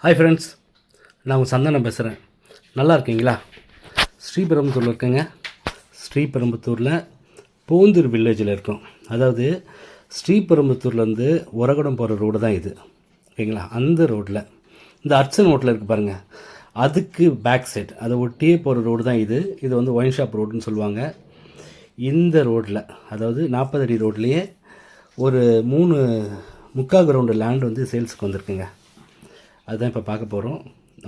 Hi friends, நான் உங்கள் சந்தனம் பேசுகிறேன். நல்லா இருக்கீங்களா? ஸ்ரீபெரும்புத்தூரில் இருக்கேங்க. ஸ்ரீபெரும்புத்தூரில் பூந்தூர் வில்லேஜில் இருக்கோம். அதாவது ஸ்ரீபெரும்புத்தூர்லேருந்து உரகடம் போகிற ரோடு தான் இது, ஓகேங்களா? அந்த ரோட்டில் இந்த அர்ச்சன் ஹோட்டல் இருக்குது பாருங்கள், அதுக்கு பேக் சைட் அதை ஒட்டியே போகிற ரோடு தான் இது. இது வந்து ஒயின் ஷாப் ரோடுன்னு சொல்லுவாங்க. இந்த ரோட்டில், அதாவது 40 அடி ரோட்லேயே ஒரு 3.25 கிரவுண்டு லேண்ட் வந்து சேல்ஸுக்கு வந்திருக்குங்க. அதுதான் இப்போ பார்க்க போகிறோம்.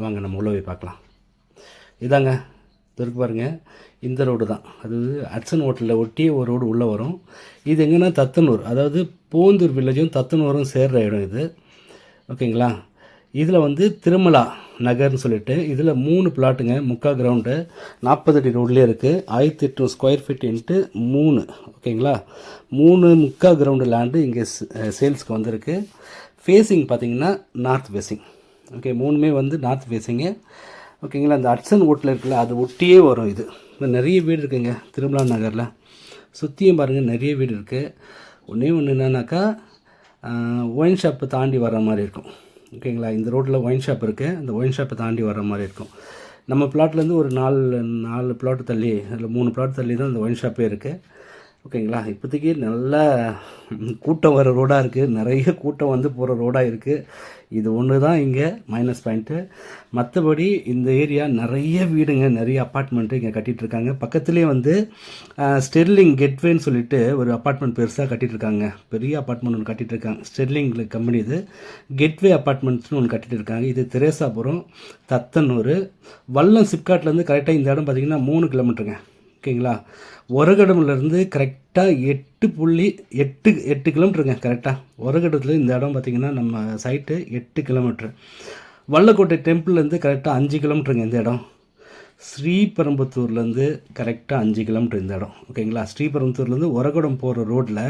வாங்க நம்ம உள்ள போய் பார்க்கலாம். இதாங்க இருக்கு பாருங்கள், இந்த ரோடு தான். அதாவது அட்சன் ஹோட்டலில் ஒட்டியே ஒரு ரோடு உள்ளே வரும். இது எங்கன்னா தத்தனூர், அதாவது பூந்தூர் வில்லேஜும் தத்தனூரும் சேர்கிற இடம் இது, ஓகேங்களா? இதில் வந்து திருமலா நகர்னு சொல்லிட்டு இதில் 3 பிளாட்டுங்க, 3/4 கிரவுண்டு 40 அடி ரோட்லேயே இருக்குது. 1800 ஸ்கொயர் ஃபீட் இன்ட்டு 3, ஓகேங்களா? 3.25 கிரவுண்டு லேண்டு இங்கே சேல்ஸ்க்கு வந்திருக்கு. ஃபேஸிங் பார்த்திங்கன்னா நார்த் ஃபேஸிங், ஓகே. 3மே வந்து நார்த் ஃபேஸிங்கு, ஓகேங்களா? அந்த அட்சன் ஹோட்டல் இருக்குல்ல, அது ஒட்டியே வரும். இது நிறைய வீடு இருக்குங்க திருமலா நகரில். சுற்றியும் பாருங்கள் நிறைய வீடு இருக்குது. ஒன்றே ஒன்று என்னன்னாக்கா ஒயின் ஷாப்பை தாண்டி வர மாதிரி இருக்கும், ஓகேங்களா? இந்த ரோட்டில் ஒயின் ஷாப் இருக்குது, அந்த ஒயின் ஷாப்பை தாண்டி வர மாதிரி இருக்கும். நம்ம பிளாட்லேருந்து ஒரு 4 பிளாட் தள்ளி, அதில் 3 பிளாட் தள்ளி தான் அந்த ஒயின் ஷாப்பே இருக்குது, ஓகேங்களா? இப்போதைக்கு நல்ல கூட்டம் வர ரோடாக இருக்குது, நிறைய கூட்டம் வந்து போகிற ரோடாக இருக்குது. இது ஒன்று தான் இங்கே மைனஸ் பாயிண்ட்டு. மற்றபடி இந்த ஏரியா நிறைய வீடுங்க, நிறைய அப்பார்ட்மெண்ட்டு இங்கே கட்டிகிட்ருக்காங்க. பக்கத்துலேயே வந்து ஸ்டெர்லிங் கெட்வேன்னு சொல்லிட்டு ஒரு அப்பார்ட்மெண்ட் பெருசாக கட்டிகிட்ருக்காங்க. பெரிய அப்பார்ட்மெண்ட் ஒன்று கட்டிகிட்ருக்காங்க, ஸ்டெர்லிங் கம்பெனி. இது கெட்வே அப்பார்ட்மெண்ட்ஸ்னு ஒன்று கட்டிகிட்ருக்காங்க. இது திரேசாபுரம், தத்தனூர், வல்லம் சிப்காட்லேருந்து கரெக்டாக இந்த இடம் பார்த்திங்கன்னா 3 கிலோமீட்டருங்க, ஓகேங்களா? ஒரகடம்லேருந்து கரெக்டாக 8 கிலோமீட்டருங்க. கரெக்டாக ஒரகடத்தில் இந்த இடம் பார்த்திங்கன்னா நம்ம சைட்டு 8 கிலோமீட்ரு. வல்லக்கோட்டை டெம்பிள்லேருந்து கரெக்டாக 5 கிலோமீட்டருங்க இந்த இடம். ஸ்ரீபெரும்புத்தூர்லேருந்து கரெக்டாக 5 கிலோமீட்டர் இந்த இடம், ஓகேங்களா? ஸ்ரீபெரும்புத்தூர்லேருந்து உரகடம் போகிற ரோட்டில்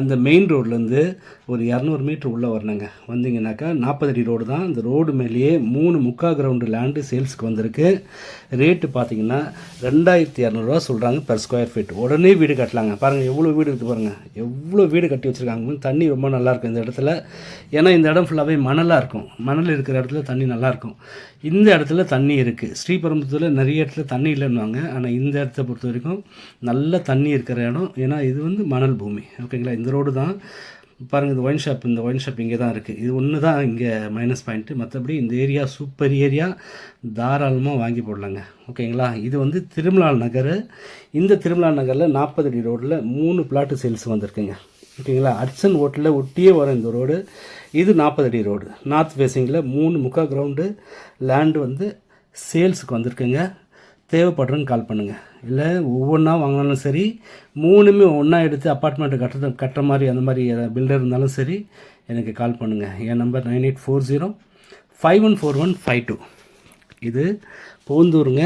அந்த மெயின் ரோட்லேருந்து ஒரு 200 மீட்ரு உள்ளே வரணுங்க. வந்தீங்கன்னாக்கா 40 அடி ரோடு தான். இந்த ரோடு மேலேயே 3.25 கிரவுண்டு லேண்டு சேல்ஸுக்கு வந்திருக்கு. ரேட்டு பார்த்தீங்கன்னா 2200 சொல்கிறாங்க பெர் ஸ்கொயர் ஃபீட். உடனே வீடு கட்டலாங்க. பாருங்கள் எவ்வளோ வீடு இருக்குது பாருங்கள், எவ்வளோ வீடு கட்டி வச்சுருக்காங்க. தண்ணி ரொம்ப நல்லாயிருக்கும் இந்த இடத்துல. ஏன்னா இந்த இடம் ஃபுல்லாகவே மணலாக இருக்கும். மணல் இருக்கிற இடத்துல தண்ணி நல்லாயிருக்கும். இந்த இடத்துல தண்ணி இருக்குது. ஸ்ரீபெரும்புத்தூரில் நிறைய இடத்துல தண்ணி இல்லைன்னுவாங்க, ஆனால் இந்த இடத்த பொறுத்த வரைக்கும் நல்ல தண்ணி இருக்கிற இடம். ஏன்னா இது வந்து மணல் பூமி, ஓகேங்களா? இந்த ரோடு தான் பாருங்கள். இந்த ஒயின் ஷாப் இங்கே தான் இருக்குது. இது ஒன்று தான் இங்கே மைனஸ் பாயிண்ட்டு. மற்றபடி இந்த ஏரியா சூப்பர் ஏரியா, தாராளமாக வாங்கி போடலாங்க, ஓகேங்களா? இது வந்து திருமலா நகர். இந்த திருமலா நகரில் 40 அடி ரோடில் 3 பிளாட்டு சேல்ஸ் வந்திருக்குங்க, ஓகேங்களா? அட்சன் ஹோட்டலில் ஒட்டியே வரும் இந்த ரோடு. இது 40 அடி ரோடு, நார்த் ஃபேஸிங்கில் 3.25 கிரவுண்டு லேண்டு வந்து சேல்ஸுக்கு வந்திருக்குங்க. தேவைப்படுறேன்னு கால் பண்ணுங்கள். இல்லை ஒவ்வொன்றா வாங்கினாலும் சரி, 3மே ஒன்றா எடுத்து அப்பார்ட்மெண்ட்டு கட்டுற மாதிரி அந்த மாதிரி பில்டர் இருந்தாலும் சரி, எனக்கு கால் பண்ணுங்கள். என் நம்பர் 9840514152. இது பூந்தூருங்க,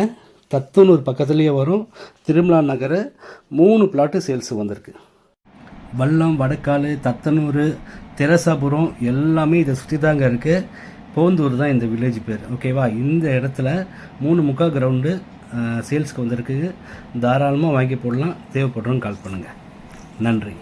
தத்தனூர் பக்கத்துலேயே வரும். திருமலா நகர் 3 பிளாட்டு சேல்ஸு வந்திருக்கு. வல்லம், வடக்கால், தத்தனூர், திரசாபுரம் எல்லாமே இதை சுற்றி தாங்க இருக்குது. பூந்தூர் தான் இந்த வில்லேஜ் பேர், ஓகேவா? இந்த இடத்துல 3.25 கிரவுண்டு சேல்ஸ்க்கு வந்திருக்கு. தாராளமாக வாங்கி போடலாம். தேவைப்படுறோன்னு கால் பண்ணுங்கள். நன்றி.